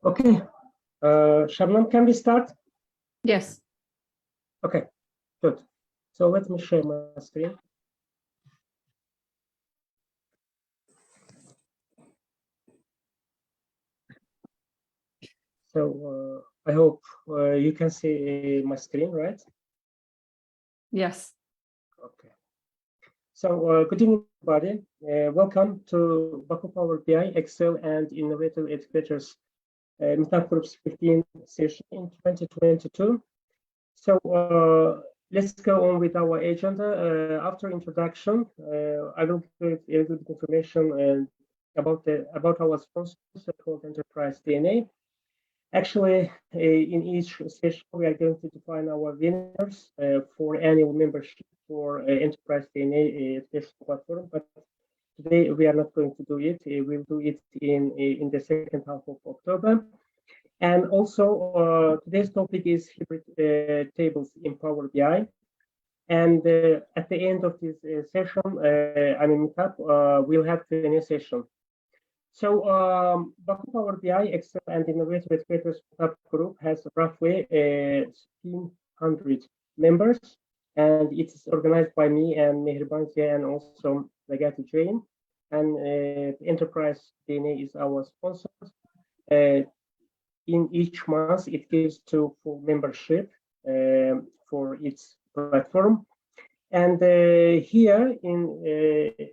Okay, Shabnam, can we start? Yes. Okay, good. So let me share my screen. So I hope you can see my screen, right? Yes. Okay. So good evening, everybody. Welcome to Baku Power BI, Excel, and Innovative Educators Meetup Group's 15th session in 2022. So let's go on with our agenda. After introduction, I will give a little bit information about our sponsors called Enterprise DNA. Actually, in each session, we are going to define our winners for annual membership for Enterprise DNA education platform. But today we are not going to do it. We'll do it in the second half of October. And also, today's topic is hybrid tables in Power BI. And at the end of this session, meetup, we'll have a Q&A session. So Baku Power BI, Excel, and Innovative Educators Meetup Group has roughly 1,600 members, and it's organized by me and Mehriban Ziya and also Lagati Jain. And Enterprise DNA is our sponsor. In each month, it gives to full membership for its platform. And here in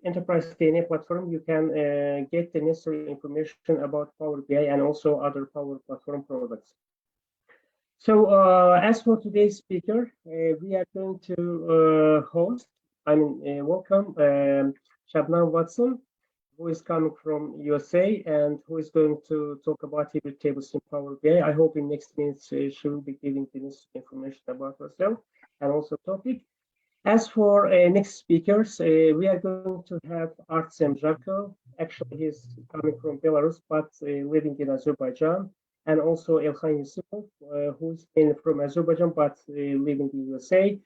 Enterprise DNA platform, you can get the necessary information about Power BI and also other Power Platform products. So as for today's speaker, we are going to welcome Shabnam Watson, who is coming from USA and who is going to talk about hybrid tables in Power BI. I hope in next minutes she will be giving the necessary information about herself and also topic. As for next speakers, we are going to have Artsem Zharko. Actually, he's coming from Belarus, but living in Azerbaijan. And also Elkhan Yusupov, who's from Azerbaijan, but living in USA.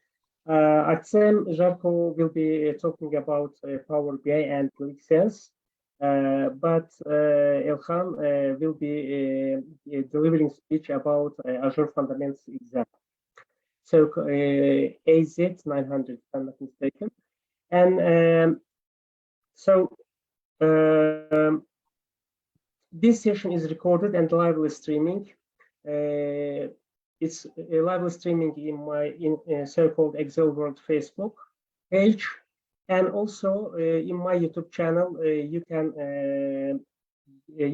Artsem Zharko will be talking about Power BI and ClickSense. But Elkhan will be delivering speech about Azure Fundamentals exam. So AZ 900, if I'm not mistaken. And this session is recorded and lively streaming. It's lively streaming in so-called Excel World Facebook page, and also in my YouTube channel. You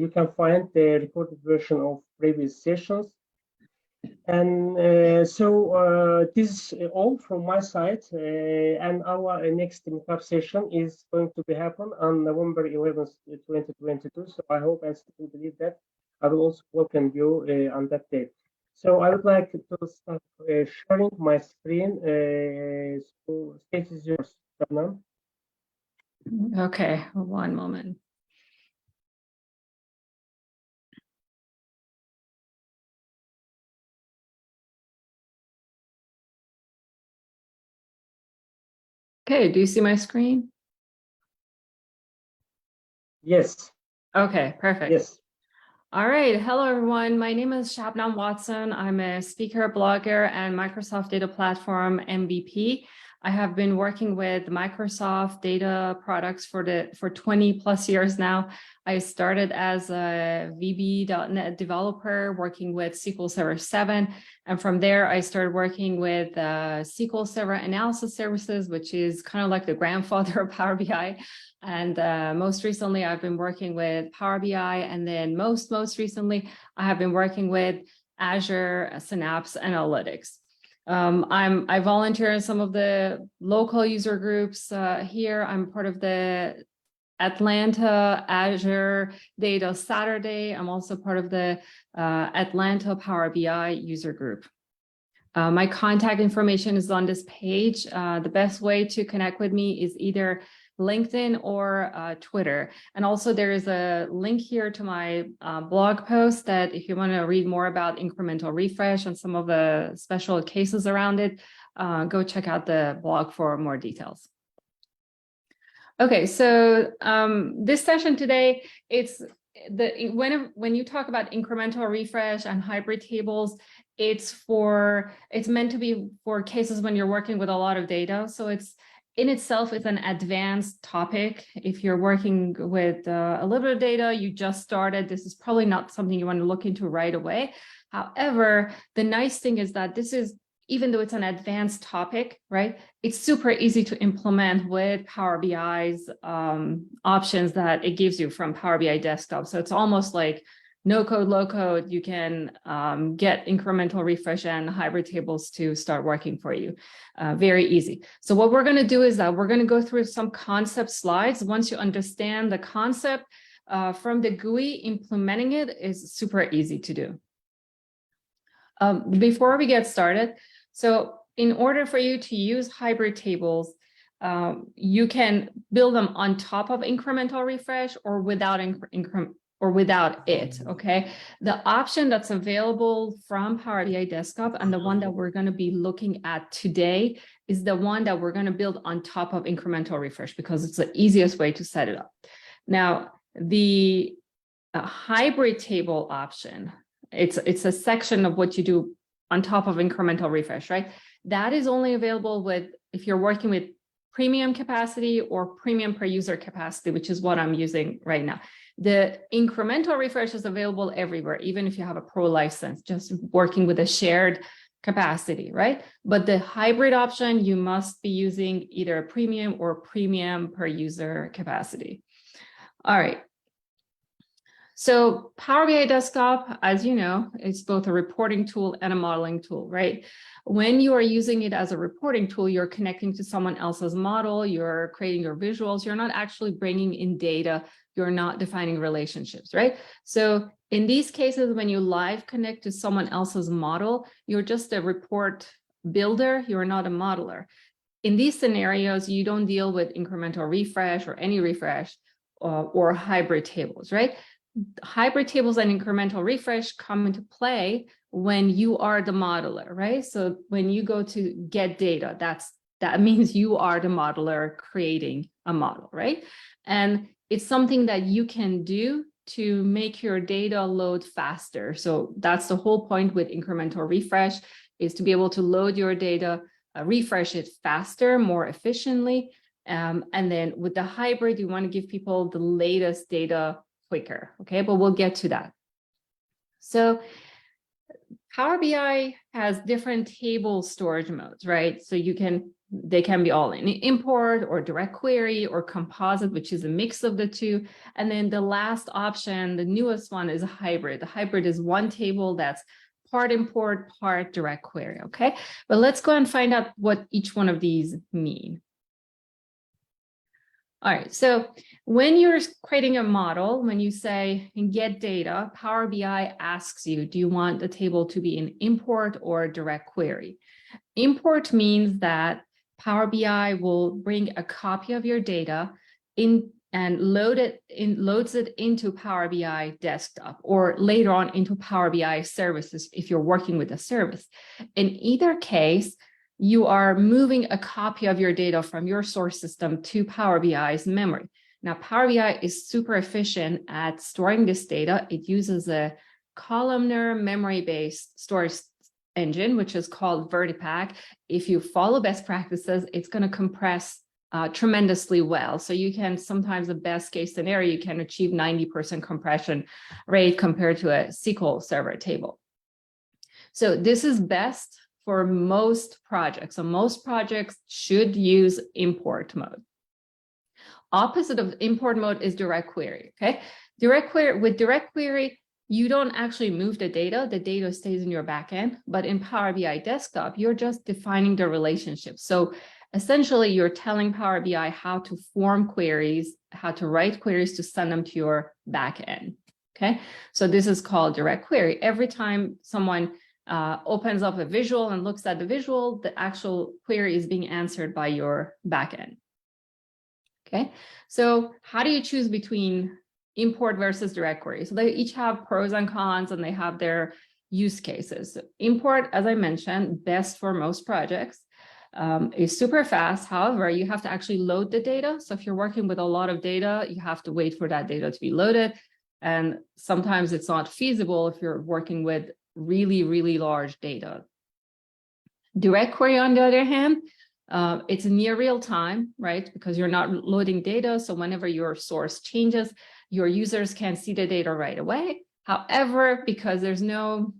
can find the recorded version of previous sessions. And this is all from my side, and our next meetup session is going to be happen on November 11th, 2022. So I hope and still believe that I will also welcome you on that day. So I would like to start sharing my screen. So stage is yours, Shabnam. Okay, one moment. Okay, do you see my screen? Yes. Okay, perfect. Yes. All right. Hello, everyone. My name is Shabnam Watson. I'm a speaker, blogger, and Microsoft Data Platform MVP. I have been working with Microsoft data products for 20 plus years now. I started as a VB.NET developer working with SQL Server 7. And from there, I started working with SQL Server Analysis Services, which is kind of like the grandfather of Power BI. And most recently, I've been working with Power BI. And then most recently, I have been working with Azure Synapse Analytics. I volunteer in some of the local user groups here. I'm part of the Atlanta Azure Data Saturday. I'm also part of the Atlanta Power BI user group. My contact information is on this page. The best way to connect with me is either LinkedIn or Twitter. And also there is a link here to my blog post that if you want to read more about incremental refresh and some of the special cases around it, go check out the blog for more details. Okay, so this session today, it's when you talk about incremental refresh and hybrid tables, it's meant to be for cases when you're working with a lot of data. So it's in itself is an advanced topic. If you're working with a little bit of data, you just started, this is probably not something you want to look into right away. However, the nice thing is that this is, even though it's an advanced topic, right, it's super easy to implement with Power BI's options that it gives you from Power BI Desktop. So it's almost like no code, low code. You can get incremental refresh and hybrid tables to start working for you. Very easy. So what we're going to do is that we're going to go through some concept slides. Once you understand the concept from the GUI, implementing it is super easy to do. Before we get started, so in order for you to use hybrid tables, you can build them on top of incremental refresh or without it, okay? The option that's available from Power BI Desktop and the one that we're going to be looking at today is the one that we're going to build on top of incremental refresh because it's the easiest way to set it up. Now, the hybrid table option, it's a section of what you do on top of incremental refresh, right? That is only available with if you're working with premium capacity or premium per user capacity, which is what I'm using right now. The incremental refresh is available everywhere, even if you have a pro license, just working with a shared capacity, right? But the hybrid option, you must be using either a premium or premium per user capacity. All right. So Power BI Desktop, as you know, it's both a reporting tool and a modeling tool, right? When you are using it as a reporting tool, you're connecting to someone else's model, you're creating your visuals, you're not actually bringing in data, you're not defining relationships, right? So in these cases, when you live connect to someone else's model, you're just a report builder, you're not a modeler. In these scenarios, you don't deal with incremental refresh or any refresh or hybrid tables, right? Hybrid tables and incremental refresh come into play when you are the modeler, right? So when you go to get data, that means you are the modeler creating a model, right? And it's something that you can do to make your data load faster. So that's the whole point with incremental refresh, is to be able to load your data, refresh it faster, more efficiently. And then with the hybrid, you want to give people the latest data quicker, okay? But we'll get to that. So Power BI has different table storage modes, right? So they can be all in import or direct query or composite, which is a mix of the two. And then the last option, the newest one, is a hybrid. The hybrid is one table that's part import, part direct query, okay? But let's go and find out what each one of these mean. All right, so when you're creating a model, when you say get data, Power BI asks you, do you want the table to be an import or direct query? Import means that Power BI will bring a copy of your data in and loads it into Power BI Desktop, or later on into Power BI services if you're working with a service. In either case, you are moving a copy of your data from your source system to Power BI's memory. Now, Power BI is super efficient at storing this data. It uses a columnar memory-based storage engine, which is called Vertipack. If you follow best practices, it's going to compress tremendously well. So you can sometimes, the best case scenario, you can achieve 90% compression rate compared to a SQL Server table. So this is best for most projects. So most projects should use import mode. Opposite of import mode is direct query, okay? With direct query, you don't actually move the data stays in your backend, but in Power BI Desktop, you're just defining the relationship. So essentially, you're telling Power BI how to form queries, how to write queries to send them to your backend, okay? So this is called direct query. Every time someone opens up a visual and looks at the visual, the actual query is being answered by your backend. Okay, so how do you choose between import versus direct query? So they each have pros and cons, and they have their use cases. So import, as I mentioned, best for most projects, is super fast. However, you have to actually load the data. So if you're working with a lot of data, you have to wait for that data to be loaded. And sometimes it's not feasible if you're working with really, really large data. DirectQuery, on the other hand, it's near real time, right? Because you're not loading data. So whenever your source changes, your users can see the data right away. However, because there's no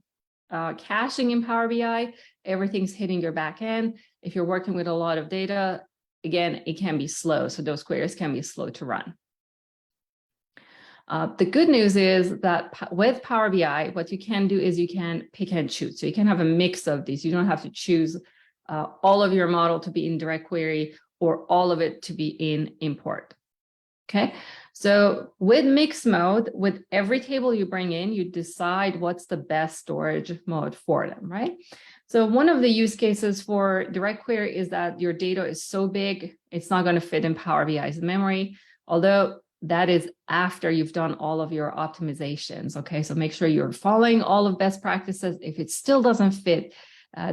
caching in Power BI, everything's hitting your backend. If you're working with a lot of data, again, it can be slow. So those queries can be slow to run. The good news is that with Power BI, what you can do is you can pick and choose. So you can have a mix of these. You don't have to choose all of your model to be in DirectQuery or all of it to be in import. Okay, so with mix mode, with every table you bring in, you decide what's the best storage mode for them, right? So one of the use cases for DirectQuery is that your data is so big, it's not going to fit in Power BI's memory, although that is after you've done all of your optimizations. Okay, so make sure you're following all of best practices. If it still doesn't fit,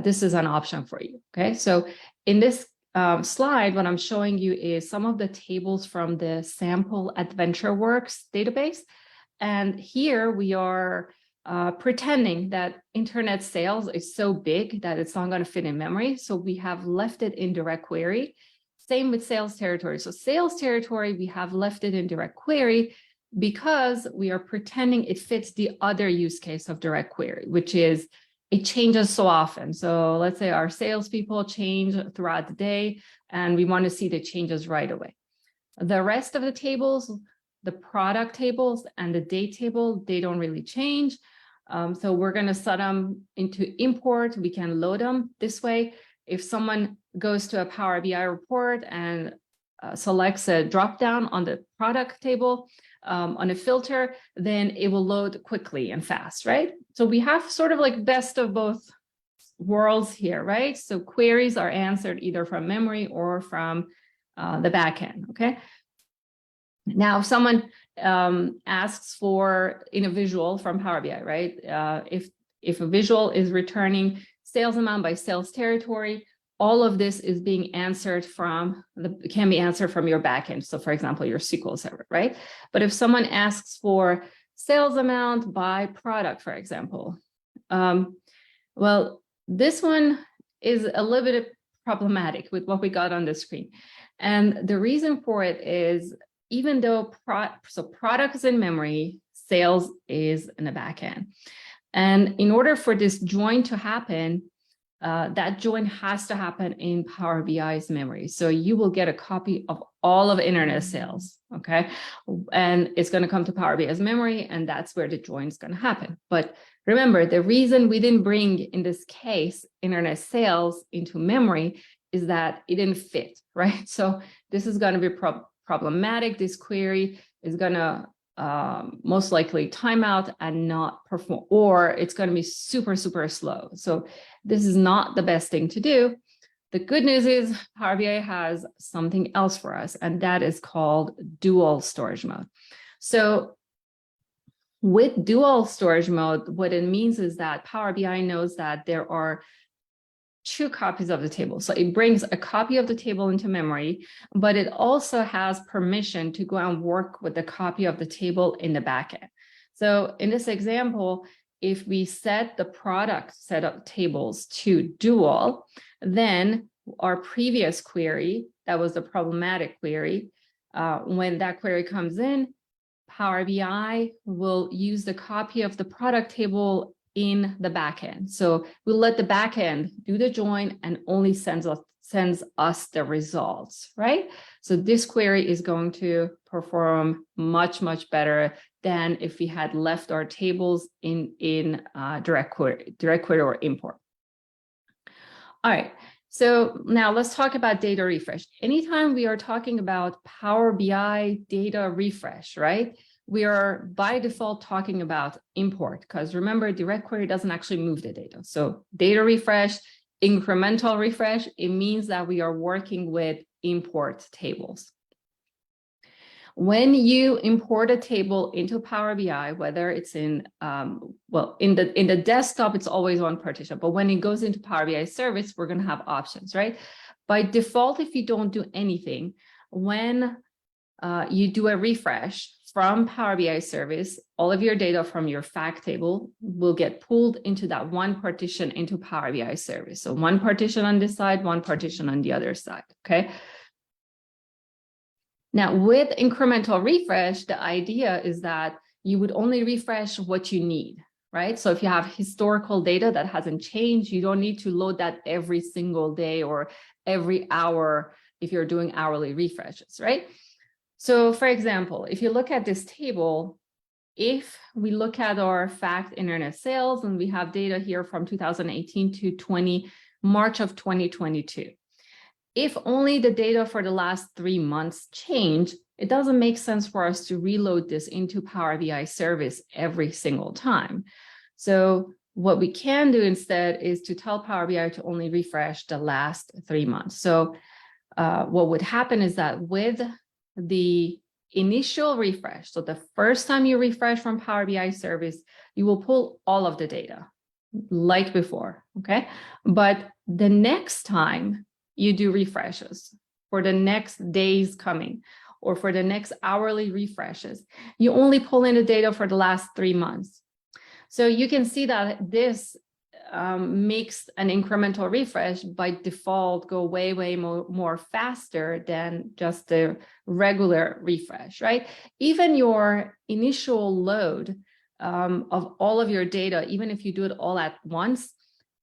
this is an option for you. Okay, so in this slide, what I'm showing you is some of the tables from the sample AdventureWorks database. And here we are pretending that internet sales is so big that it's not going to fit in memory. So we have left it in DirectQuery. Same with sales territory. So sales territory, we have left it in DirectQuery because we are pretending it fits the other use case of DirectQuery, which is it changes so often. So let's say our salespeople change throughout the day and we want to see the changes right away. The rest of the tables, the product tables and the date table, they don't really change. So we're going to set them into import. We can load them this way. If someone goes to a Power BI report and selects a dropdown on the product table on a filter, then it will load quickly and fast, right? So we have sort of like best of both worlds here, right? So queries are answered either from memory or from the backend, okay? Now, if someone asks for in a visual from Power BI, right? If a visual is returning sales amount by sales territory, all of this is being answered from can be answered from your backend. So for example, your SQL server, right? But if someone asks for sales amount by product, for example, well, this one is a little bit problematic with what we got on the screen. And the reason for it is even though product is in memory, sales is in the backend. And in order for this join to happen, that join has to happen in Power BI's memory. So you will get a copy of all of internet sales, okay? And it's going to come to Power BI's memory, and that's where the join is going to happen. But remember, the reason we didn't bring, in this case, internet sales into memory is that it didn't fit, right? So this is going to be problematic. This query is going to most likely timeout and not perform, or it's going to be super, super slow. So this is not the best thing to do. The good news is Power BI has something else for us, and that is called dual storage mode. So with dual storage mode, what it means is that Power BI knows that there are two copies of the table. So it brings a copy of the table into memory, but it also has permission to go and work with the copy of the table in the backend. So in this example, if we set the product set of tables to dual, then our previous query, that was the problematic query, when that query comes in, Power BI will use the copy of the product table in the backend. So we'll let the backend do the join and only sends us the results, right? So this query is going to perform much, much better than if we had left our tables in DirectQuery or import. All right, so now let's talk about data refresh. Anytime we are talking about Power BI data refresh, right? We are by default talking about import, because remember, DirectQuery doesn't actually move the data. So data refresh, incremental refresh, it means that we are working with import tables. When you import a table into Power BI, whether it's in, well, in the desktop, it's always one partition, but when it goes into Power BI service, we're going to have options, right? By default, if you don't do anything, when you do a refresh from Power BI service, all of your data from your fact table will get pulled into that one partition into Power BI service. So one partition on this side, one partition on the other side, okay? Now with incremental refresh, the idea is that you would only refresh what you need, right? So if you have historical data that hasn't changed, you don't need to load that every single day or every hour if you're doing hourly refreshes, right? So for example, if you look at this table, if we look at our fact internet sales, and we have data here from 2018 to March of 2022. If only the data for the last 3 months change, it doesn't make sense for us to reload this into Power BI service every single time. So what we can do instead is to tell Power BI to only refresh the last 3 months. So what would happen is that with the initial refresh, so the first time you refresh from Power BI service, you will pull all of the data like before, okay? But the next time you do refreshes for the next days coming, or for the next hourly refreshes, you only pull in the data for the last 3 months. So you can see that this makes an incremental refresh by default go way more faster than just the regular refresh, right? Even your initial load of all of your data, even if you do it all at once,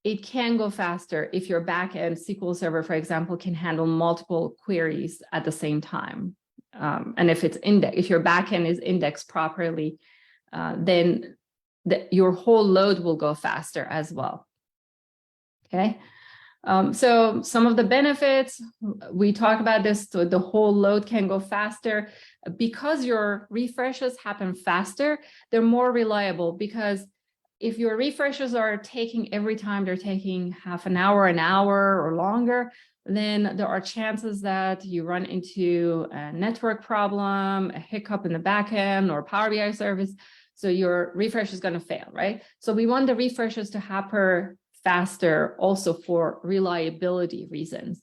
it can go faster if your backend SQL Server, for example, can handle multiple queries at the same time. And if your backend is indexed properly, then your whole load will go faster as well. Okay. So some of the benefits, we talk about this, so the whole load can go faster. Because your refreshes happen faster, they're more reliable, because if your refreshes are taking every time, they're taking half an hour, or longer, then there are chances that you run into a network problem, a hiccup in the backend or Power BI service. So your refresh is going to fail, right? So we want the refreshes to happen faster also for reliability reasons.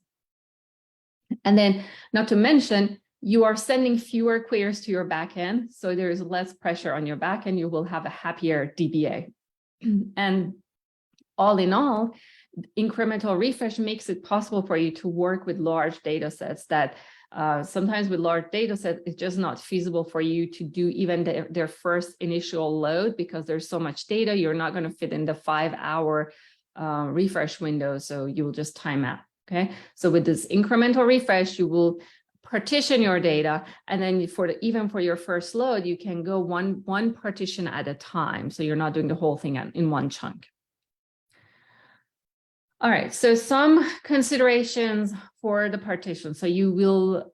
And then not to mention, you are sending fewer queries to your backend. So there is less pressure on your backend. You will have a happier DBA. And all in all, incremental refresh makes it possible for you to work with large data sets that sometimes with large data sets, it's just not feasible for you to do even their first initial load, because there's so much data, you're not going to fit in the 5-hour refresh window. So you will just time out. Okay. So with this incremental refresh, you will partition your data, and then even for your first load, you can go one partition at a time. So you're not doing the whole thing in one chunk. All right, so some considerations for the partition. So you will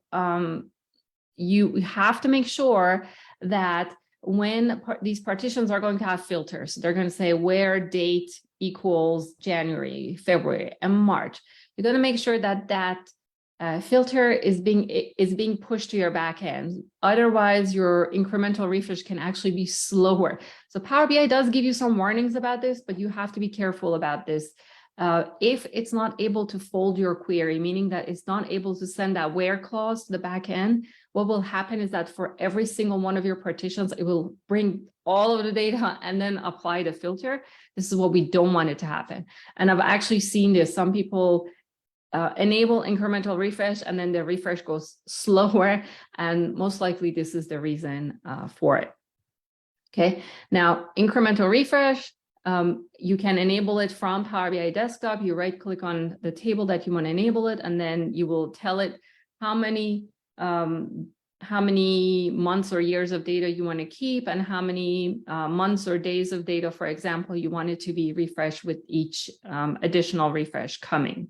you have to make sure that when these partitions are going to have filters, they're going to say where date equals January, February, and March. You're going to make sure that that filter is being pushed to your backend. Otherwise, your incremental refresh can actually be slower. So Power BI does give you some warnings about this, but you have to be careful about this. If it's not able to fold your query, meaning that it's not able to send that where clause to the backend, what will happen is that for every single one of your partitions, it will bring all of the data and then apply the filter. This is what we don't want it to happen. And I've actually seen this. Some people enable incremental refresh, and then the refresh goes slower, and most likely this is the reason for it. Okay, now incremental refresh, you can enable it from Power BI Desktop. You right click on the table that you want to enable it, and then you will tell it how many months or years of data you want to keep, and how many months or days of data, for example, you want it to be refreshed with each additional refresh coming.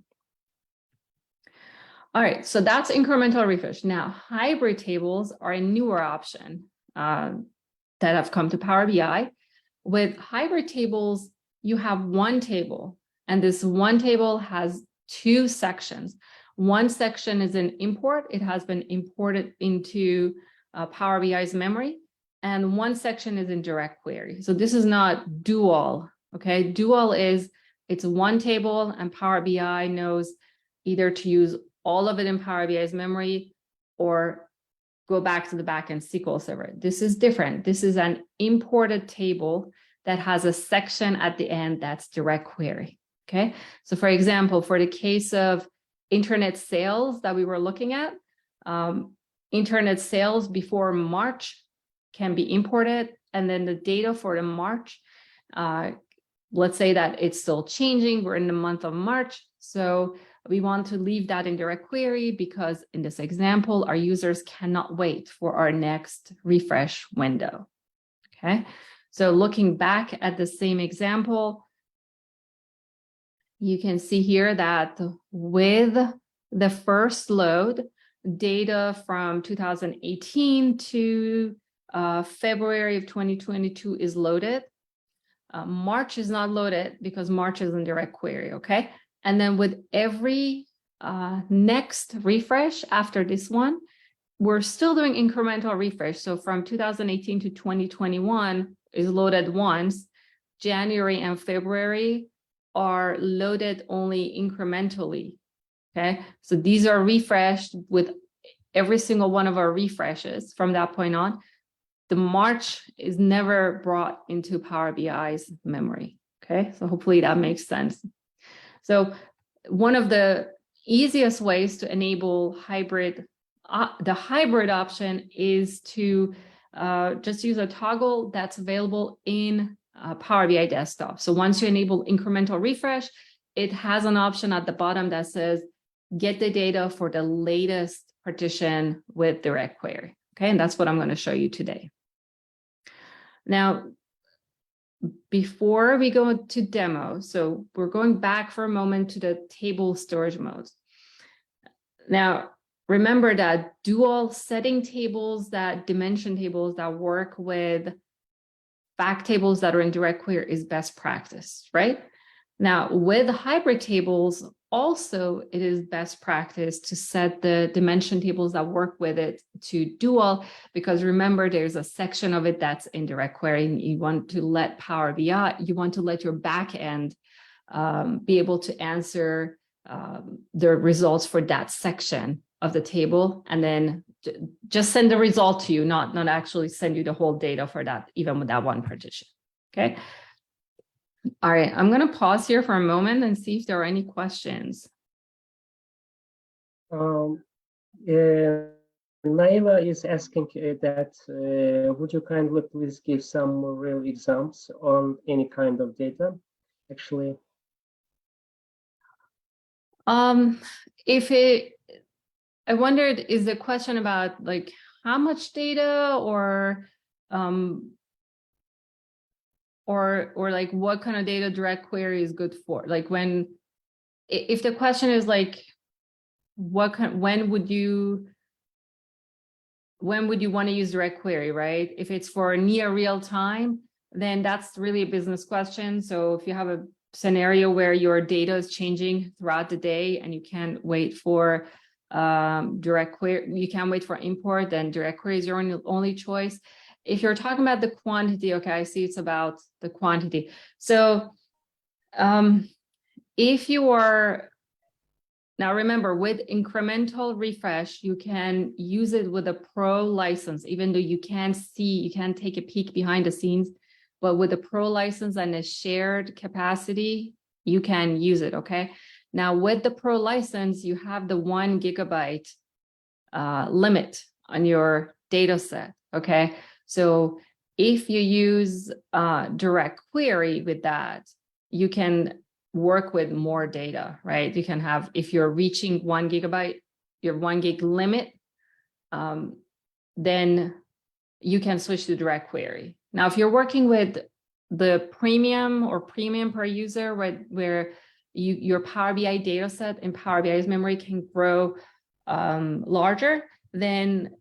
All right, so that's incremental refresh. Now, hybrid tables are a newer option that have come to Power BI. With hybrid tables, you have one table, and this one table has two sections. One section is an import. It has been imported into Power BI's memory, and one section is in DirectQuery. So this is not dual, okay? Dual is, it's one table, and Power BI knows either to use all of it in Power BI's memory, or go back to the backend SQL server. This is different. This is an imported table that has a section at the end that's DirectQuery. Okay. So for example, for the case of internet sales that we were looking at, internet sales before March can be imported. And then the data for the March, let's say that it's still changing. We're in the month of March. So we want to leave that in DirectQuery because in this example, our users cannot wait for our next refresh window. Okay. So looking back at the same example, you can see here that with the first load, data from 2018 to February of 2022 is loaded. March is not loaded because March is in DirectQuery, okay? And then with every next refresh after this one, we're still doing incremental refresh. So from 2018 to 2021 is loaded once. January and February are loaded only incrementally, okay? So these are refreshed with every single one of our refreshes from that point on. The March is never brought into Power BI's memory, okay? So hopefully that makes sense. So one of the easiest ways to enable hybrid, the hybrid option is to just use a toggle that's available in Power BI Desktop. So once you enable incremental refresh, it has an option at the bottom that says, get the data for the latest partition with DirectQuery. Okay, and that's what I'm going to show you today. Now, before we go to demo, so we're going back for a moment to the table storage modes. Now, remember that dual setting tables, that dimension tables that work with fact tables that are in DirectQuery is best practice, right? Now, with hybrid tables, also it is best practice to set the dimension tables that work with it to dual, because remember, there's a section of it that's in DirectQuery, and you want to let Power BI, you want to let your backend be able to answer the results for that section of the table, and then just send the result to you, not actually send you the whole data for that, even with that one partition, okay? All right, I'm going to pause here for a moment and see if there are any questions. Naima is asking that, would you kindly please give some real examples on any kind of data, actually? I wondered, is the question about like how much data or like what kind of data DirectQuery is good for? Like if the question is like, when would you want to use DirectQuery, right? If it's for near real time, then that's really a business question. So if you have a scenario where your data is changing throughout the day and you can't wait for DirectQuery, you can't wait for import, then DirectQuery is your only choice. If you're talking about the quantity, okay, I see it's about the quantity. So if you are, now remember, with incremental refresh, you can use it with a pro license, even though you can't take a peek behind the scenes, but with a pro license and a shared capacity, you can use it, okay? Now with the pro license, you have the 1 GB limit on your data set, okay? So if you use DirectQuery with that, you can work with more data, right? You can have, if you're reaching 1 GB, your 1 gig limit, then you can switch to DirectQuery. Now, if you're working with the premium or premium per user, where your Power BI data set in Power BI's memory can grow larger, then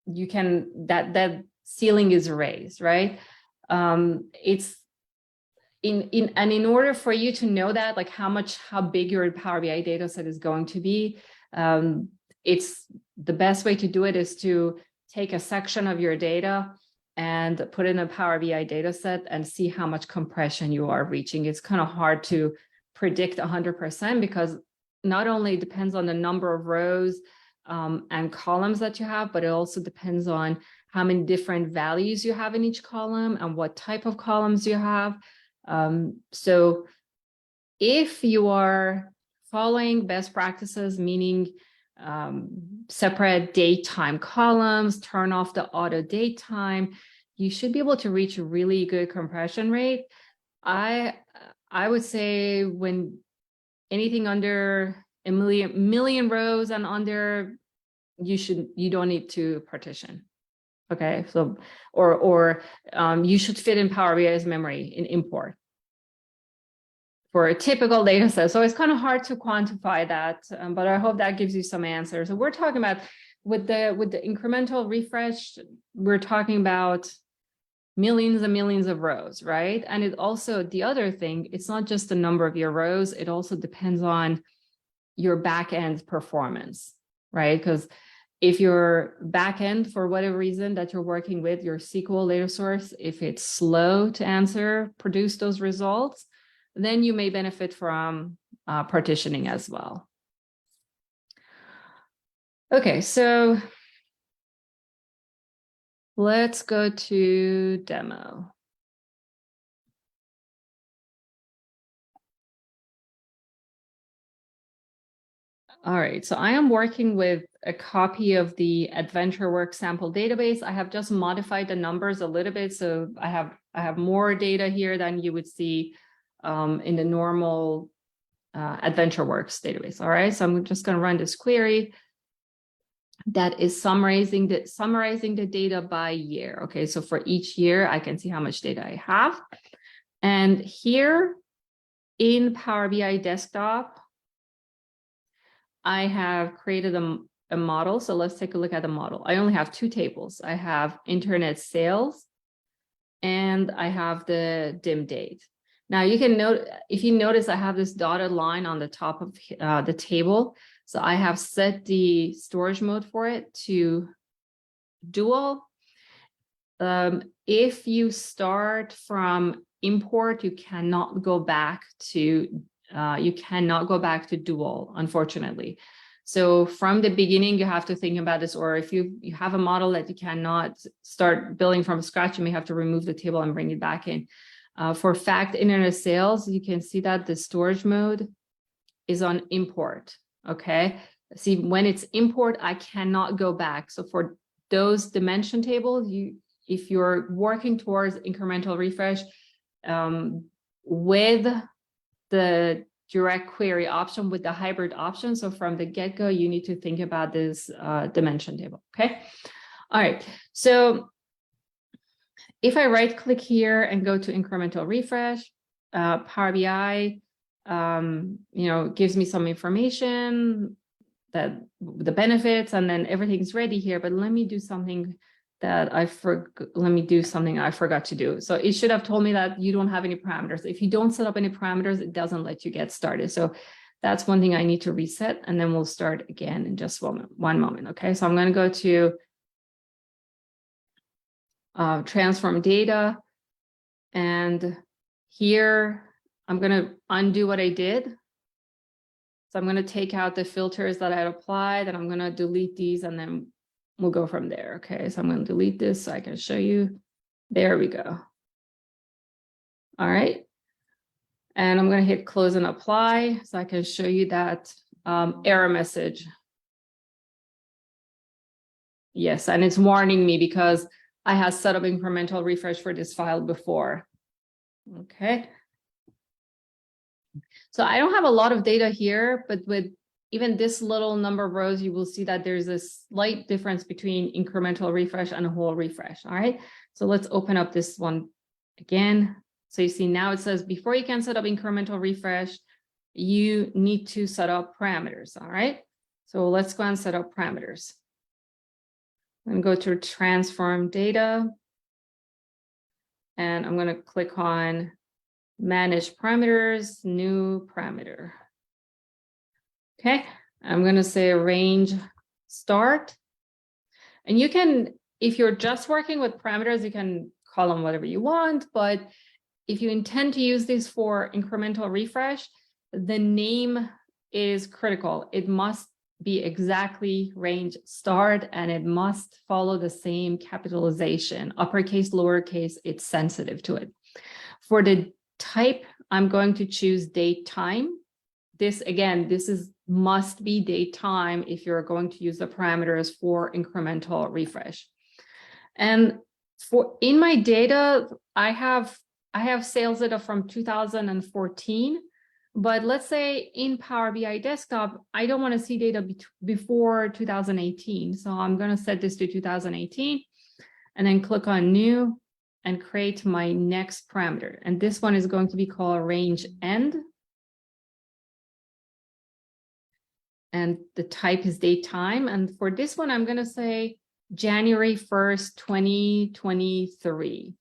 you can, that ceiling is raised, right? It's in order for you to know that, like how big your Power BI data set is going to be, it's the best way to do it is to take a section of your data and put in a Power BI data set and see how much compression you are reaching. It's kind of hard to predict 100% because not only depends on the number of rows, and columns that you have, but it also depends on how many different values you have in each column and what type of columns you have. So if you are following best practices, meaning separate date time columns, turn off the auto date time, you should be able to reach a really good compression rate. I would say when anything under a million rows and under, you don't need to partition. Okay, so or you should fit in Power BI's memory in import for a typical data set. So it's kind of hard to quantify that, but I hope that gives you some answers. So we're talking about with the incremental refresh, we're talking about millions and millions of rows, right? And it also, the other thing, it's not just the number of your rows, it also depends on your backend performance, right? Because if your backend, for whatever reason that you're working with, your SQL data source, if it's slow to produce those results, then you may benefit from partitioning as well. Okay, so let's go to demo. All right, so I am working with a copy of the AdventureWorks sample database. I have just modified the numbers a little bit, so I have more data here than you would see in the normal AdventureWorks database. All right, so I'm just going to run this query that is summarizing the data by year. Okay, so for each year, I can see how much data I have. And here in Power BI Desktop, I have created a model. So let's take a look at the model. I only have two tables. I have internet sales and I have the dim date. Now you can note, if you notice, I have this dotted line on the top of the table. So I have set the storage mode for it to dual. If you start from import, you cannot go back to dual, unfortunately. So from the beginning, you have to think about this, or if you have a model that you cannot start building from scratch, you may have to remove the table and bring it back in. For fact internet sales, you can see that the storage mode is on import. Okay, see, when it's import, I cannot go back. So for those dimension tables, if you're working towards incremental refresh with the direct query option, with the hybrid option, so from the get-go, you need to think about this dimension table. Okay, all right, so if I right click here and go to incremental refresh, Power BI gives me some information, that the benefits, and then everything's ready here. But let me do something that I forgot to do. So it should have told me that you don't have any parameters. If you don't set up any parameters, it doesn't let you get started. So that's one thing I need to reset, and then we'll start again in just one moment. Okay, so I'm going to go to transform data, and here I'm going to undo what I did. So I'm going to take out the filters that I had applied, and I'm going to delete these, and then we'll go from there. Okay, so I'm going to delete this so I can show you. There we go. All right. And I'm going to hit close and apply so I can show you that error message. Yes, and it's warning me because I have set up incremental refresh for this file before. Okay. So I don't have a lot of data here, but with even this little number of rows, you will see that there's a slight difference between incremental refresh and a whole refresh. All right, so let's open up this one again. So you see now it says before you can set up incremental refresh, you need to set up parameters. All right, so let's go and set up parameters. I'm going to go to transform data, and I'm going to click on manage parameters, new parameter. Okay, I'm going to say range start. And you can, if you're just working with parameters, you can call them whatever you want. But if you intend to use this for incremental refresh, the name is critical. It must be exactly range start, and it must follow the same capitalization, uppercase, lowercase, it's sensitive to it. For the type, I'm going to choose date time. This again, must be date time if you're going to use the parameters for incremental refresh. And in my data, I have sales data from 2014. But let's say in Power BI Desktop, I don't want to see data before 2018. So I'm going to set this to 2018 and then click on New and create my next parameter. And this one is going to be called range end. And the type is date time. And for this one, I'm going to say January 1st, 2023.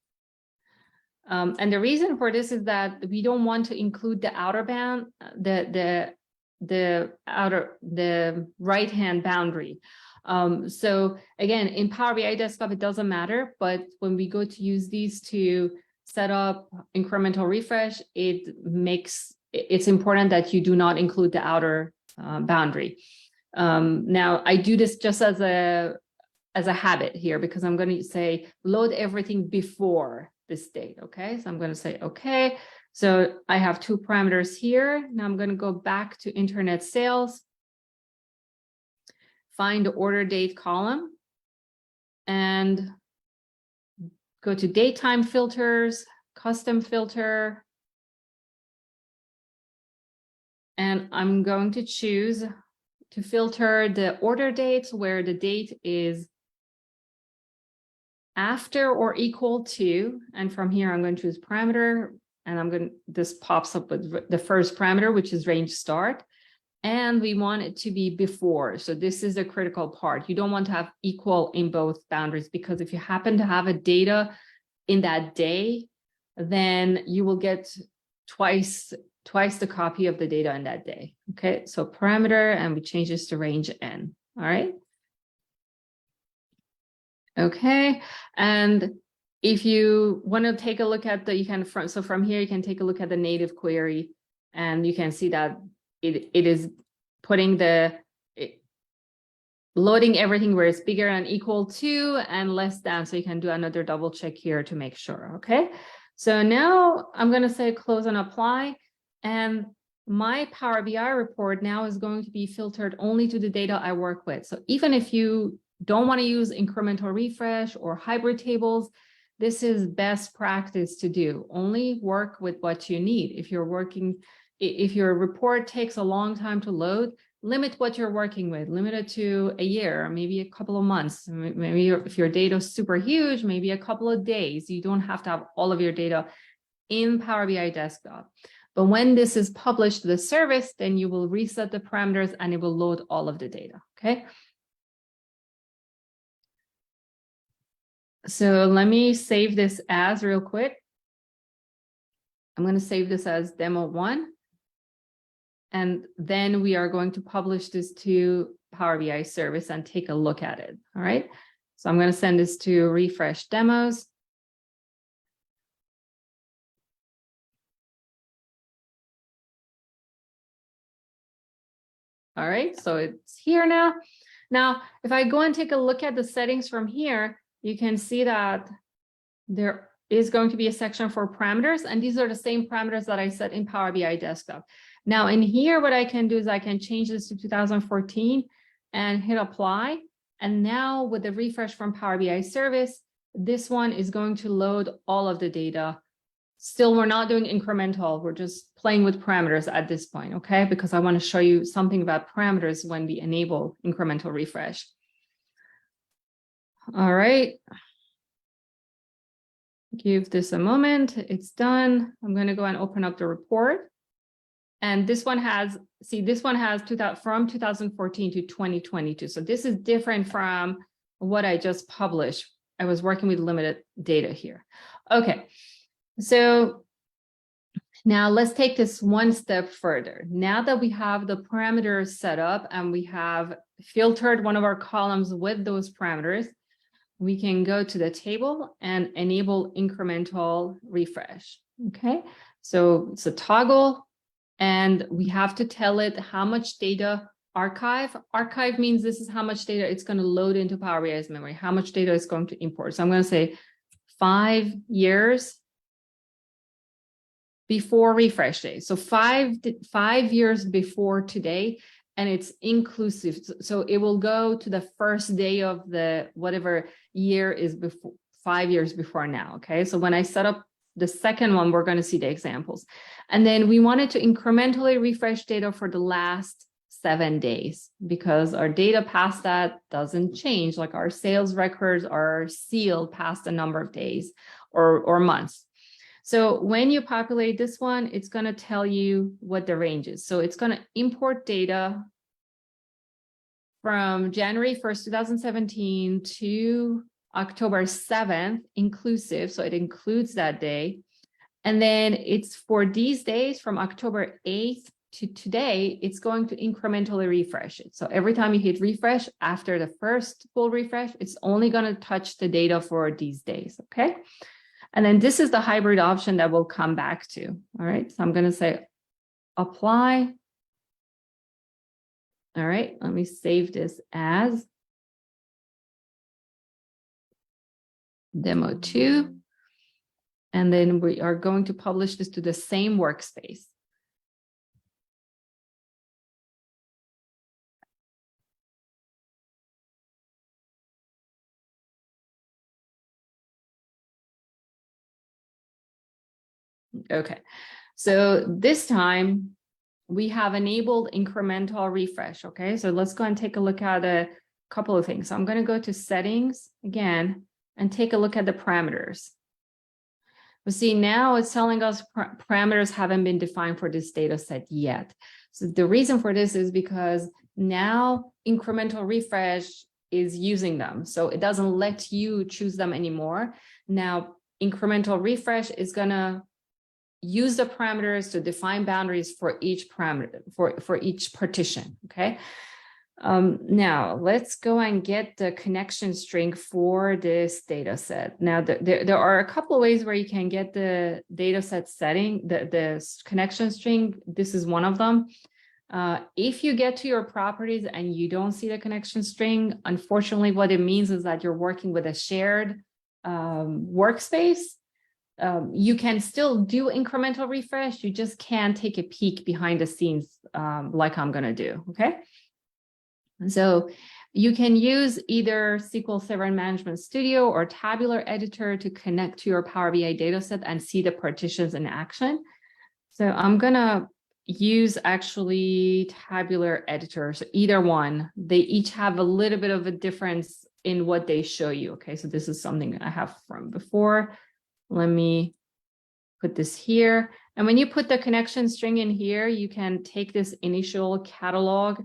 And the reason for this is that we don't want to include the outer bound, the right-hand boundary. So again, in Power BI Desktop, it doesn't matter, but when we go to use these to set up incremental refresh, it's important that you do not include the outer boundary. Now I do this just as a habit here, because I'm going to say load everything before this date. Okay, so I'm going to say okay. So I have two parameters here. Now I'm going to go back to internet sales, find the order date column, and go to date time filters, custom filter, and I'm going to choose to filter the order dates where the date is after or equal to, and from here I'm going to choose parameter, and this pops up with the first parameter, which is range start, and we want it to be before. So this is a critical part. You don't want to have equal in both boundaries, because if you happen to have a data in that day, then you will get twice the copy of the data in that day. Okay, so parameter, and we change this to range n. All right. Okay, and if you want to take a look at from here, you can take a look at the native query, and you can see that it is putting loading everything where it's bigger and equal to and less than. So you can do another double check here to make sure. Okay, so now I'm going to say close and apply, and my Power BI report now is going to be filtered only to the data I work with. So even if you don't want to use incremental refresh or hybrid tables, this is best practice to do. Only work with what you need. If your report takes a long time to load, limit what you're working with. Limit it to a year, maybe a couple of months. Maybe if your data is super huge, maybe a couple of days. You don't have to have all of your data in Power BI Desktop. But when this is published to the service, then you will reset the parameters and it will load all of the data. Okay. So let me save this as real quick. I'm going to save this as demo 1. And then we are going to publish this to Power BI service and take a look at it. All right. So I'm going to send this to refresh demos. All right. So it's here now. Now, if I go and take a look at the settings from here, you can see that there is going to be a section for parameters, and these are the same parameters that I set in Power BI Desktop. Now in here, what I can do is I can change this to 2014 and hit apply. And now with the refresh from Power BI service, this one is going to load all of the data. Still, we're not doing incremental. We're just playing with parameters at this point, okay? Because I want to show you something about parameters when we enable incremental refresh. All right. Give this a moment. It's done. I'm going to go and open up the report. And this one has, from 2014 to 2022. So this is different from what I just published. I was working with limited data here. Okay. So now let's take this one step further. Now that we have the parameters set up and we have filtered one of our columns with those parameters, we can go to the table and enable incremental refresh. Okay, so it's a toggle, and we have to tell it how much data archive. Archive means this is how much data it's going to load into Power BI's memory, how much data it's going to import. So I'm going to say 5 years before refresh day. So five years before today, and it's inclusive. So it will go to the first day of the whatever year is before, 5 years before now. Okay, so when I set up the second one, we're going to see the examples. And then we wanted to incrementally refresh data for the last 7 days, because our data past that doesn't change. Like our sales records are sealed past a number of days or months. So when you populate this one, it's going to tell you what the range is. So it's going to import data from January 1st, 2017 to October 7th, inclusive. So it includes that day. And then it's for these days from October 8th to today, it's going to incrementally refresh it. So every time you hit refresh after the first full refresh, it's only going to touch the data for these days. Okay. And then this is the hybrid option that we'll come back to. All right. So I'm going to say apply. All right. Let me save this as demo 2. And then we are going to publish this to the same workspace. Okay, so this time we have enabled incremental refresh. Okay, so let's go and take a look at a couple of things. So I'm going to go to settings again and take a look at the parameters. We see now it's telling us parameters haven't been defined for this data set yet. So the reason for this is because now incremental refresh is using them. So it doesn't let you choose them anymore. Now incremental refresh is going to use the parameters to define boundaries for each parameter, for each partition. Okay. Now let's go and get the connection string for this data set. Now there are a couple of ways where you can get the data set setting, the connection string. This is one of them. If you get to your properties and you don't see the connection string, unfortunately, what it means is that you're working with a shared workspace. You can still do incremental refresh. You just can't take a peek behind the scenes like I'm going to do. Okay. So you can use either SQL Server Management Studio or Tabular Editor to connect to your Power BI dataset and see the partitions in action. So I'm going to use actually Tabular Editor. So either one, they each have a little bit of a difference in what they show you. Okay, so this is something I have from before. Let me put this here. And when you put the connection string in here, you can take this initial catalog.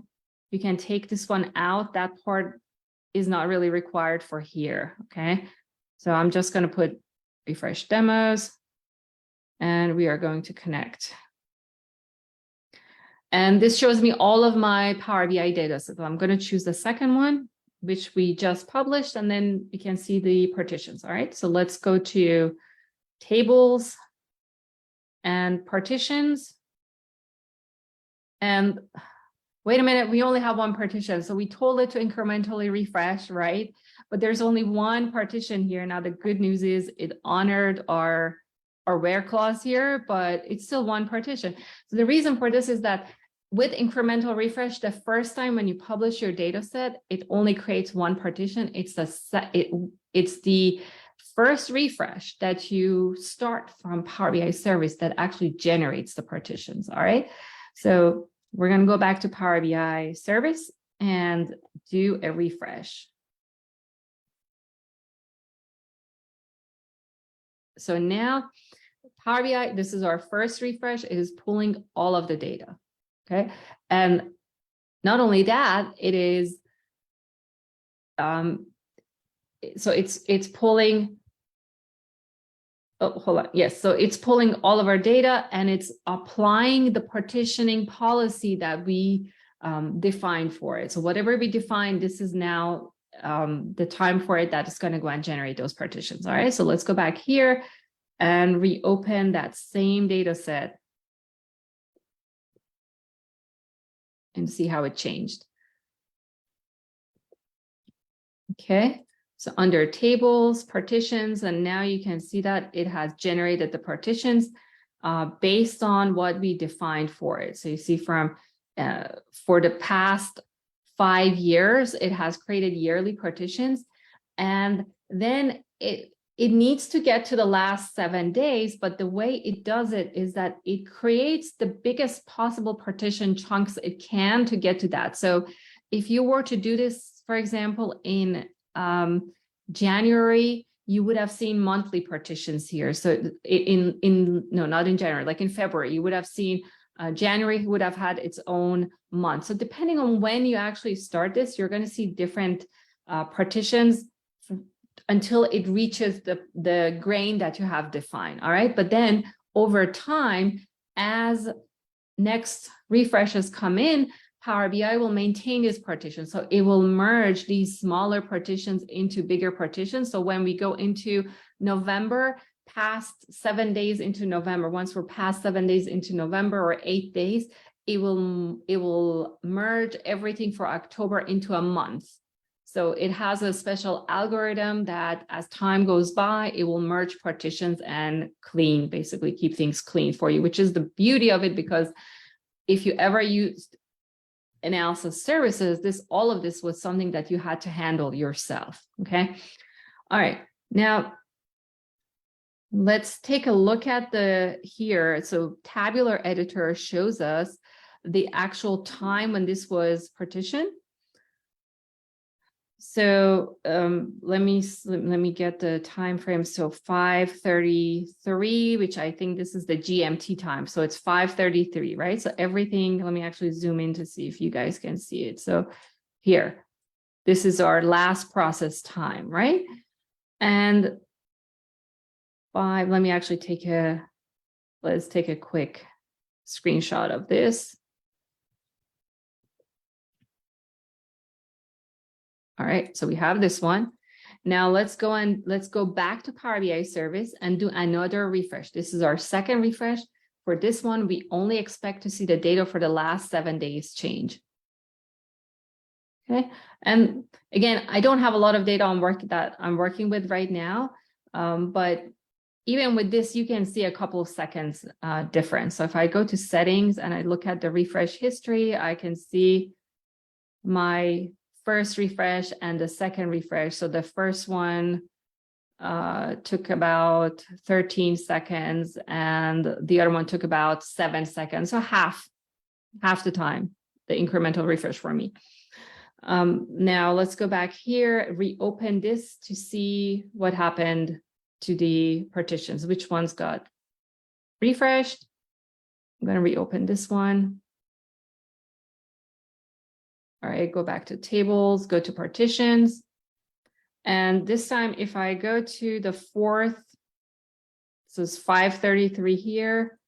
You can take this one out. That part is not really required for here. Okay. So I'm just going to put refresh demos and we are going to connect. And this shows me all of my Power BI data. So I'm going to choose the second one, which we just published, and then you can see the partitions. All right. So let's go to tables and partitions. And wait a minute, we only have one partition. So we told it to incrementally refresh, right? But there's only one partition here. Now, the good news is it honored our where clause here, but it's still one partition. So the reason for this is that with incremental refresh, the first time when you publish your data set, it only creates one partition. It's the first refresh that you start from Power BI service that actually generates the partitions. All right. So we're going to go back to Power BI service and do a refresh. So now Power BI, this is our first refresh, it is pulling all of the data. Okay. And not only that, it is, so it's pulling, oh, hold on. Yes. So it's pulling all of our data and it's applying the partitioning policy that we defined for it. So whatever we defined, this is now the time for it that is going to go and generate those partitions. All right. So let's go back here and reopen that same data set. and see how it changed. Okay, so under tables, partitions, and now you can see that it has generated the partitions based on what we defined for it. So you see from for the past 5 years, it has created yearly partitions, and then it needs to get to the last 7 days, but the way it does it is that it creates the biggest possible partition chunks it can to get to that. So if you were to do this, for example, in January, you would have seen monthly partitions here. So no, not in January, like in February, you would have seen January would have had its own month. So depending on when you actually start this, you're going to see different partitions until it reaches the grain that you have defined. All right. But then over time, as next refreshes come in, Power BI will maintain this partition. So it will merge these smaller partitions into bigger partitions. So when we go into November, past 7 days into November, once we're past 7 days into November or 8 days, it will merge everything for October into a month. So it has a special algorithm that as time goes by, it will merge partitions and clean, basically keep things clean for you, which is the beauty of it, because if you ever used analysis services, all of this was something that you had to handle yourself. Okay. All right. Now let's take a look at here. So tabular editor shows us the actual time when this was partitioned. So let me get the time frame. So 5:33, which I think this is the GMT time. So it's 5:33, right? So everything, let me actually zoom in to see if you guys can see it. So here, this is our last process time, right? And let me actually let's take a quick screenshot of this. All right, so we have this one. Now let's go back to Power BI service and do another refresh. This is our second refresh. For this one, we only expect to see the data for the last 7 days change. Okay, and again, I don't have a lot of data that I'm working with right now, but even with this, you can see a couple of seconds difference. So if I go to settings and I look at the refresh history, I can see my first refresh and the second refresh. So the first one took about 13 seconds and the other one took about 7 seconds. So half the time, the incremental refresh for me. Now let's go back here, reopen this to see what happened to the partitions, which ones got refreshed. I'm going to reopen this one. All right, go back to tables, go to partitions. And this time, if I go to the fourth, so it's 5:33 here,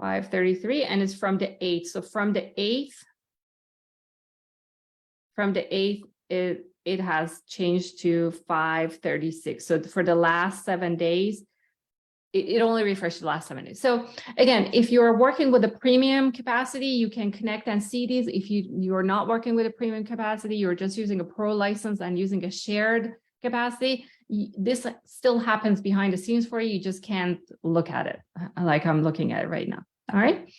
5:33, and it's from the 8th. So from the 8th, it has changed to 5:36. So for the last 7 days, it only refreshed the last 7 days. So again, if you're working with a premium capacity, you can connect and see these. If you're not working with a premium capacity, you're just using a pro license and using a shared capacity, this still happens behind the scenes for you. You just can't look at it like I'm looking at it right now. All right.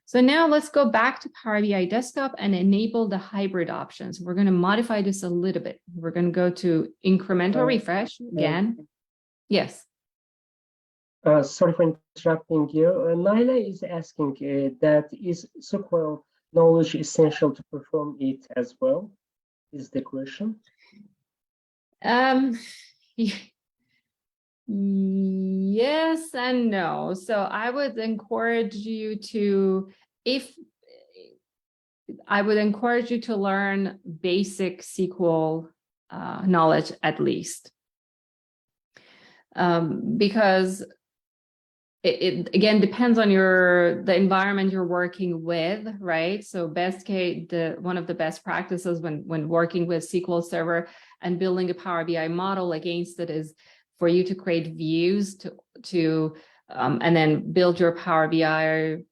So now let's go back to Power BI Desktop and enable the hybrid options. We're going to modify this a little bit. We're going to go to incremental refresh again. Yes. Sorry for interrupting you. Naila is asking that is SQL knowledge essential to perform it as well? Is the question. Yes and no. So I would encourage you to, learn basic SQL knowledge at least, because it again depends on the environment you're working with, right? So best case, one of the best practices when working with SQL Server and building a Power BI model against it is for you to create views and then build your Power BI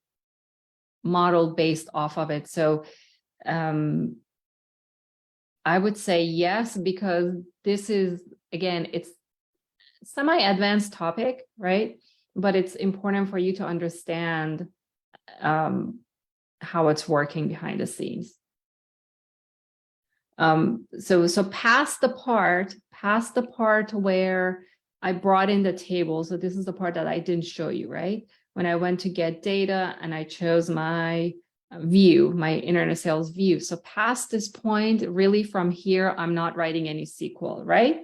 model based off of it. So I would say yes, because this is, again, it's semi-advanced topic, right? But it's important for you to understand how it's working behind the scenes. So past the part where I brought in the table. So this is the part that I didn't show you, right? When I went to get data and I chose my view, my internet sales view. So past this point, really from here, I'm not writing any SQL, right?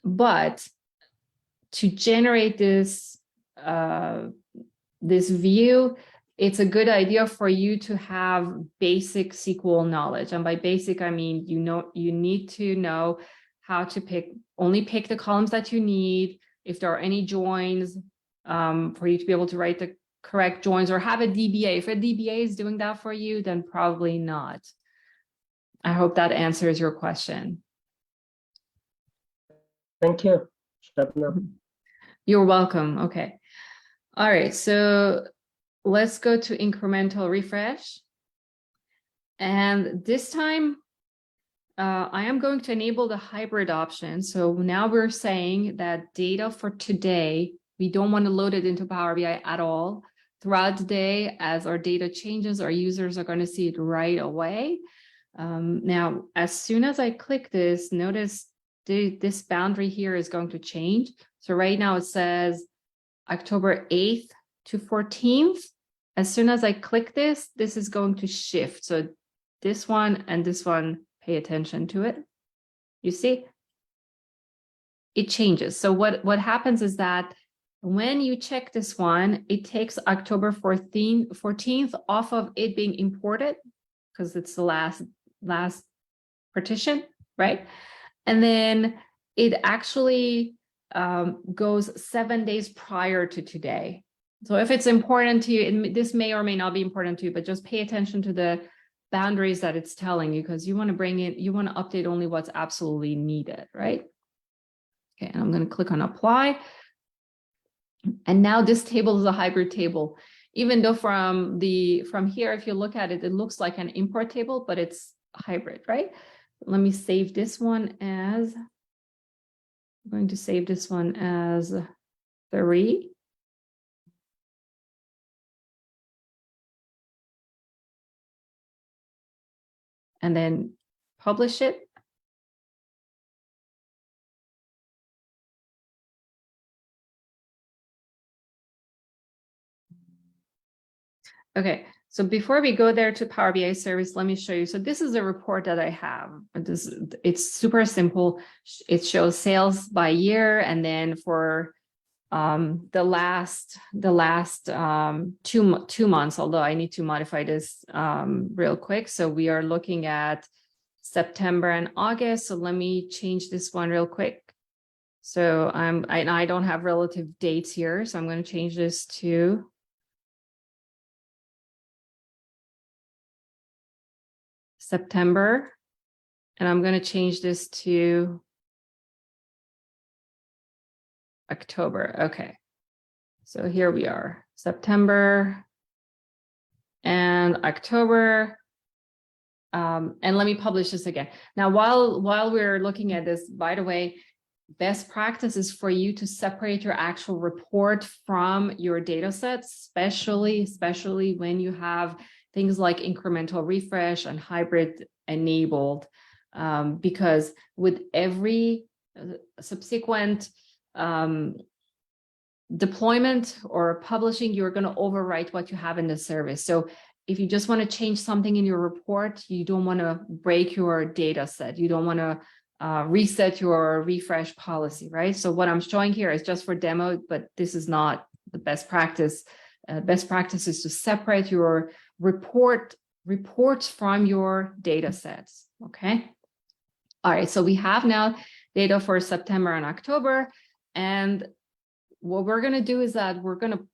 But to generate this, this view, it's a good idea for you to have basic SQL knowledge. And by basic, I mean, you need to know how to only pick the columns that you need. If there are any joins, for you to be able to write the correct joins, or have a DBA. If a DBA is doing that for you, then probably not. I hope that answers your question. Thank you, Shabnam. You're welcome. Okay. All right. So let's go to incremental refresh. And this time, I am going to enable the hybrid option. So now we're saying that data for today, we don't want to load it into Power BI at all. Throughout the day, as our data changes, our users are going to see it right away. Now, as soon as I click this, notice this boundary here is going to change. So right now it says October 8th to 14th. As soon as I click this, this is going to shift. So this one and this one, pay attention to it. You see, it changes. So what happens is that when you check this one, it takes October 14th off of it being imported, because it's the last partition, right? And then it actually goes 7 days prior to today. So if it's important to you, this may or may not be important to you, but just pay attention to the boundaries that it's telling you, because you want to update only what's absolutely needed, right? Okay, and I'm going to click on apply. And now this table is a hybrid table. Even though from here, if you look at it, it looks like an import table, but it's hybrid, right? Let me save this one as, I'm going to save this one as 3. And then publish it. Okay, so before we go there to Power BI service, let me show you. So this is a report that I have. It's super simple. It shows sales by year, and then for the last 2 months, although I need to modify this real quick. So we are looking at September and August. So let me change this one real quick. So I don't have relative dates here, so I'm going to change this to September, and I'm going to change this to October. Okay, so here we are, September and October. And let me publish this again. Now, while we're looking at this, by the way, best practice is for you to separate your actual report from your data sets, especially when you have things like incremental refresh and hybrid enabled, because with every subsequent deployment or publishing, you're going to overwrite what you have in the service. So if you just want to change something in your report, you don't want to break your data set. You don't want to reset your refresh policy, right? So what I'm showing here is just for demo, but this is not the best practice. Best practice is to separate your reports from your data sets, okay? All right, so we have now data for September and October, and what we're going to do is that we're going to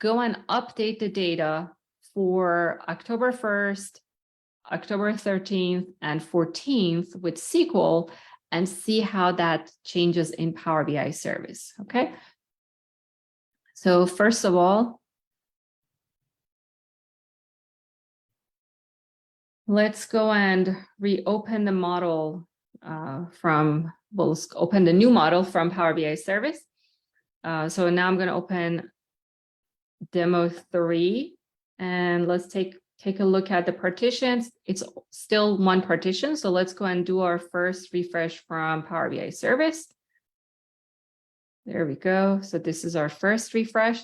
go and update the data for October 1st, October 13th, and 14th with SQL and see how that changes in Power BI service, okay? So first of all, let's go and reopen the model we'll open the new model from Power BI service. So now I'm going to open demo 3, and let's take a look at the partitions. It's still one partition. So let's go and do our first refresh from Power BI service. There we go. So this is our first refresh.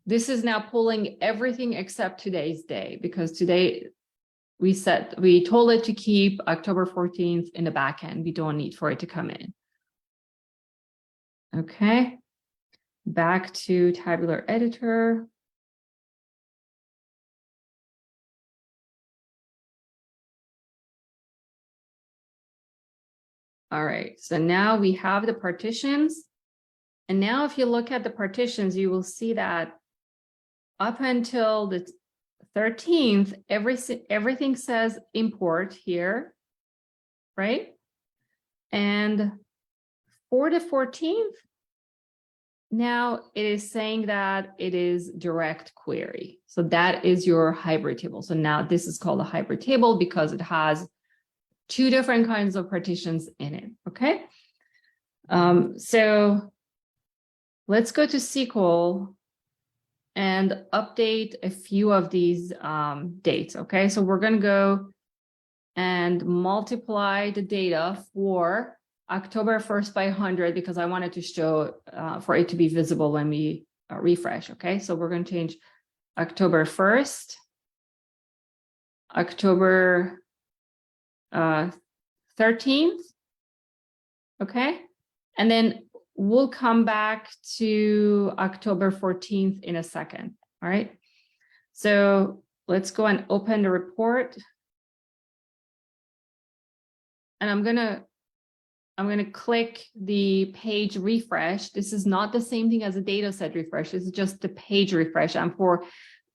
This is now pulling everything except today's day, because today we told it to keep October 14th in the backend. We don't need for it to come in. Okay. Back to tabular editor. All right, so now we have the partitions. And now if you look at the partitions, you will see that up until the 13th, everything says import here, right? And for the 14th, now it is saying that it is DirectQuery. So that is your hybrid table. So now this is called a hybrid table because it has 2 different kinds of partitions in it, okay? So let's go to SQL and update a few of these dates, okay? So we're gonna go and multiply the data for October 1st by 100 because I wanted to show for it to be visible when we refresh, okay? So we're gonna change October 1st, October 13th, okay? And then we'll come back to October 14th in a second, all right? So let's go and open the report. And I'm gonna click the page refresh. This is not the same thing as a data set refresh. This is just the page refresh. And for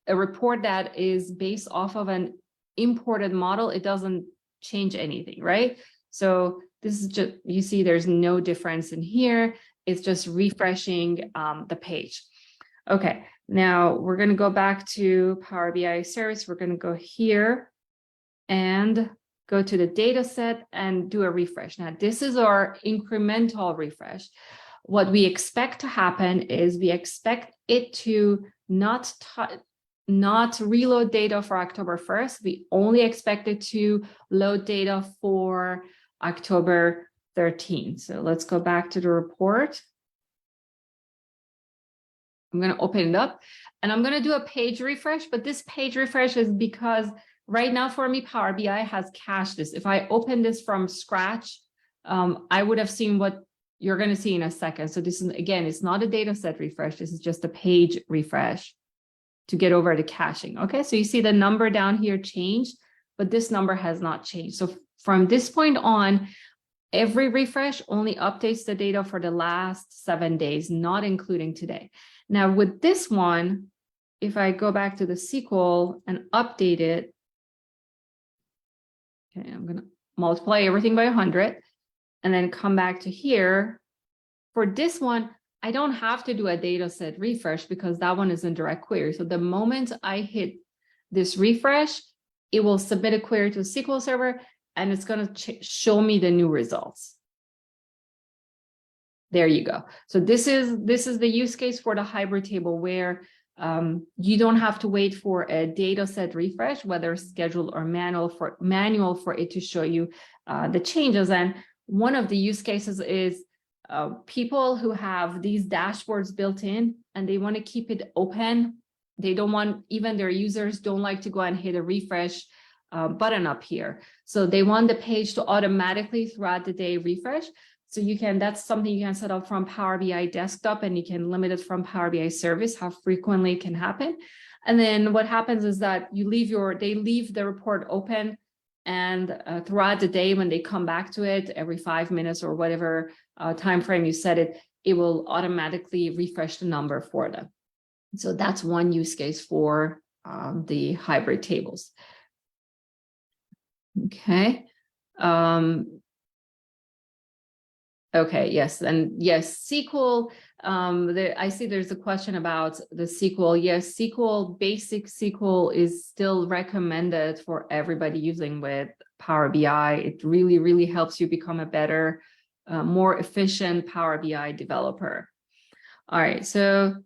a report that is based off of an imported model, it doesn't change anything, right? So this is just, you see there's no difference in here. It's just refreshing the page. Okay, now we're going to go back to Power BI service. We're going to go here and go to the data set and do a refresh. Now, this is our incremental refresh. What we expect to happen is we expect it to not reload data for October 1st. We only expect it to load data for October 13th. So let's go back to the report. I'm going to open it up and I'm going to do a page refresh, but this page refresh is because right now for me, Power BI has cached this. If I open this from scratch, I would have seen what you're going to see in a second. So this is, again, it's not a data set refresh. This is just a page refresh to get over the caching. Okay, so you see the number down here changed, but this number has not changed. So from this point on, every refresh only updates the data for the last 7 days, not including today. Now with this one, if I go back to the SQL and update it, okay, I'm going to multiply everything by 100 and then come back to here. For this one, I don't have to do a data set refresh because that one is in DirectQuery. So the moment I hit this refresh, it will submit a query to a SQL server and it's going to show me the new results. There you go. So this is the use case for the hybrid table where you don't have to wait for a data set refresh, whether scheduled or manual for it to show you the changes. And one of the use cases is people who have these dashboards built in and they want to keep it open. They don't want, even their users don't like to go and hit a refresh button up here. So they want the page to automatically throughout the day refresh. So you can, that's something you can set up from Power BI desktop and you can limit it from Power BI service, how frequently it can happen. And then what happens is that they leave the report open and throughout the day, when they come back to it every 5 minutes or whatever time frame you set it, it will automatically refresh the number for them. So that's one use case for the hybrid tables. Okay. Okay, yes, and yes, SQL. I see there's a question about the SQL. Yes, SQL, basic SQL is still recommended for everybody using with Power BI. It really, really helps you become a better, more efficient Power BI developer. All right, so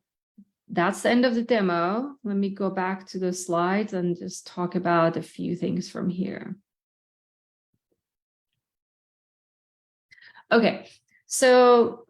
that's the end of the demo. Let me go back to the slides and just talk about a few things from here. Okay, so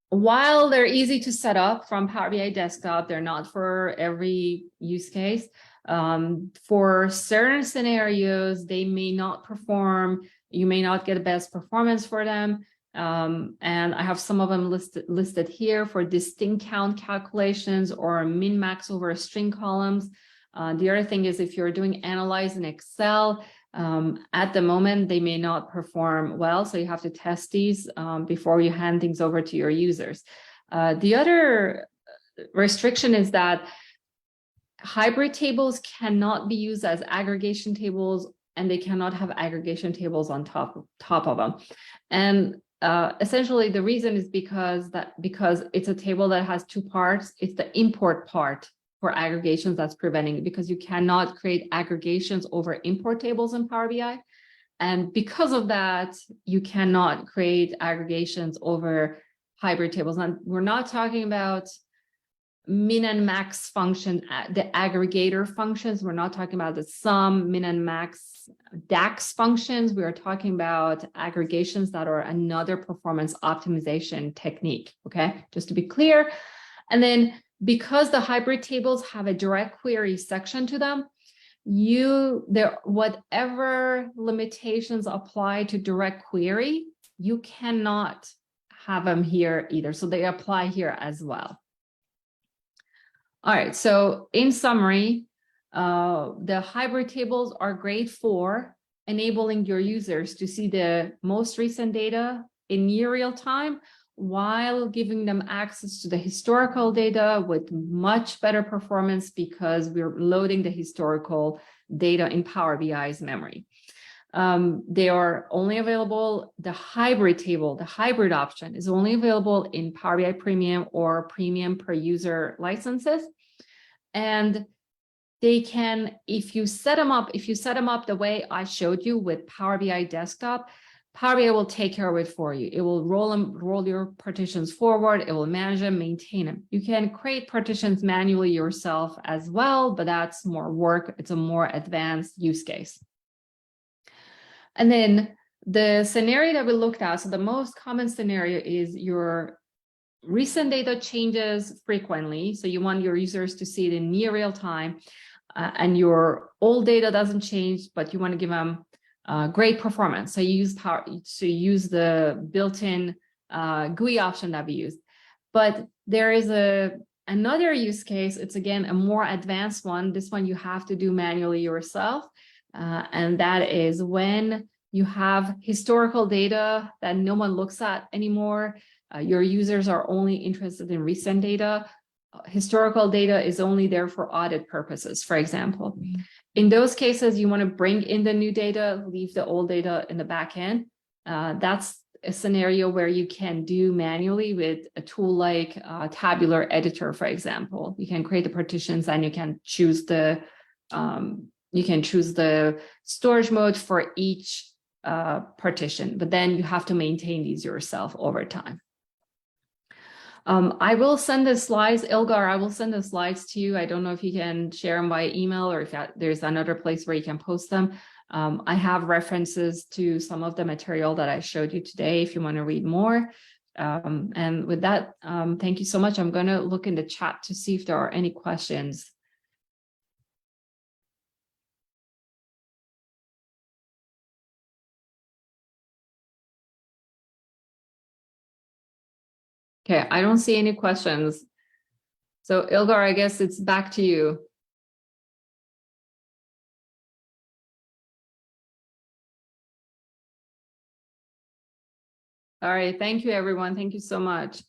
while they're easy to set up from Power BI Desktop, they're not for every use case. For certain scenarios, they may not perform. You may not get the best performance for them. And I have some of them listed here for distinct count calculations or min-max over string columns. The other thing is if you're doing analyze in Excel, at the moment, they may not perform well, so you have to test these before you hand things over to your users. The other restriction is that hybrid tables cannot be used as aggregation tables, and they cannot have aggregation tables on top of them. And essentially, the reason is because it's a table that has two parts. It's the import part for aggregations that's preventing it, because you cannot create aggregations over import tables in Power BI. And because of that, you cannot create aggregations over hybrid tables. And we're not talking about min and max function, the aggregator functions. We're not talking about the sum, min and max DAX functions. We are talking about aggregations that are another performance optimization technique, okay? Just to be clear. And then because the hybrid tables have a direct query section to them, whatever limitations apply to direct query, you cannot have them here either. So they apply here as well. All right, so in summary, the hybrid tables are great for enabling your users to see the most recent data in near real time, while giving them access to the historical data with much better performance, because we're loading the historical data in Power BI's memory. They are only available, the hybrid table, the hybrid option is only available in Power BI Premium or Premium per user licenses. And they can, if you set them up the way I showed you with Power BI Desktop, Power BI will take care of it for you. It will roll your partitions forward. It will manage them, maintain them. You can create partitions manually yourself as well, but that's more work. It's a more advanced use case. And then the scenario that we looked at, so the most common scenario is your recent data changes frequently. So you want your users to see it in near real time, and your old data doesn't change, but you want to give them great performance. So you use the built-in GUI option that we used. But there is another use case. It's again a more advanced one. This one you have to do manually yourself, and that is when you have historical data that no one looks at anymore. Your users are only interested in recent data. Historical data is only there for audit purposes, for example. In those cases, you want to bring in the new data, leave the old data in the backend. That's a scenario where you can do manually with a tool like Tabular Editor, for example. You can create the partitions and you can choose the storage mode for each partition, but then you have to maintain these yourself over time. I will send the slides, Ilgar, I will send the slides to you. I don't know if you can share them by email or if there's another place where you can post them. I have references to some of the material that I showed you today if you want to read more. And with that, thank you so much. I'm going to look in the chat to see if there are any questions. Okay, I don't see any questions. So Ilgar, I guess it's back to you. All right, thank you, everyone. Thank you so much.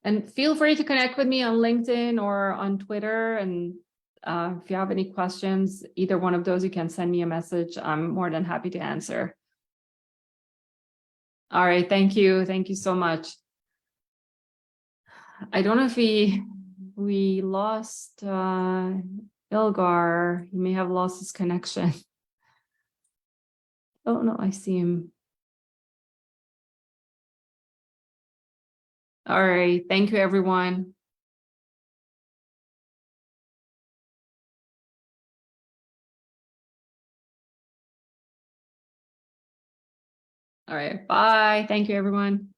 And feel free to connect with me on LinkedIn or on Twitter, and If you have any questions, either one of those, you can send me a message. I'm more than happy to answer. All right, thank you. Thank you so much. I don't know if we lost Ilgar. He may have lost his connection. Oh no, I see him. All right, thank you, everyone. All right, bye. Thank you, everyone.